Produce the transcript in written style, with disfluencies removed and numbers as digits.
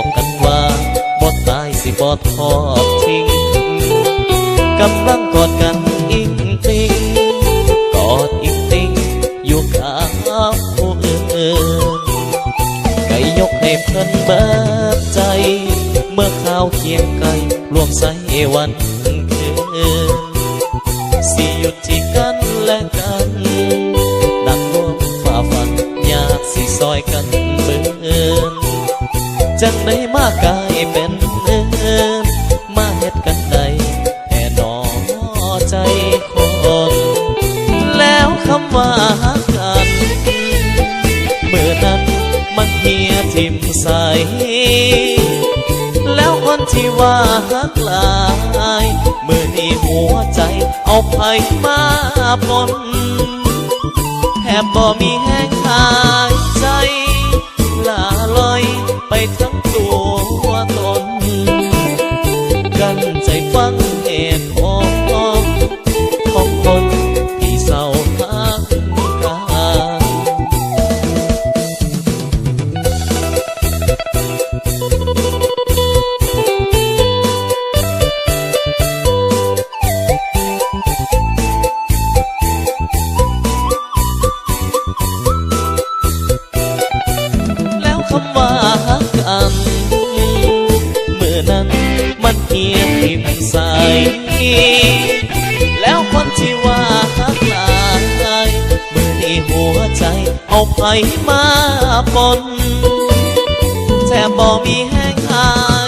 บอกกันว่าบ่ตายสิบ่ทอดทิ้งกำลังกอดกันอิงติงกอดอิงติงอยู่ข้างผู้อื่นไก่ยกให้เพิ่นเบิดใจเมื่อข้าวเคียงไก่รวมใส่วันคืนสิหยุดที่กันและกันดังร่วมฝ่าฟันอยากสิซอยกันเบิ่นจังได้มากายเป็นมาเฮ็ดกันใดแห่หนอใจคนแล้วคำว่าฮักกันเมื่อนั้นมันเหียทิมใสแล้วคนที่ว่าฮักหลายเมื่อนี้หัวใจเอาไผมาปนแทบบ่มีแห้งหายใจลาลอยไปทั้งตัวตนกันใจฟังเหตุผลของคนที่เศร้าฮักกันแล้วคำว่าฮักกันเมื่อนั้นมันเหียทิมใสแล้วคนที่ว่าฮักหลายเมื่อนี้หัวใจเอาไผมาปนแทบบ่มีแห้งหาย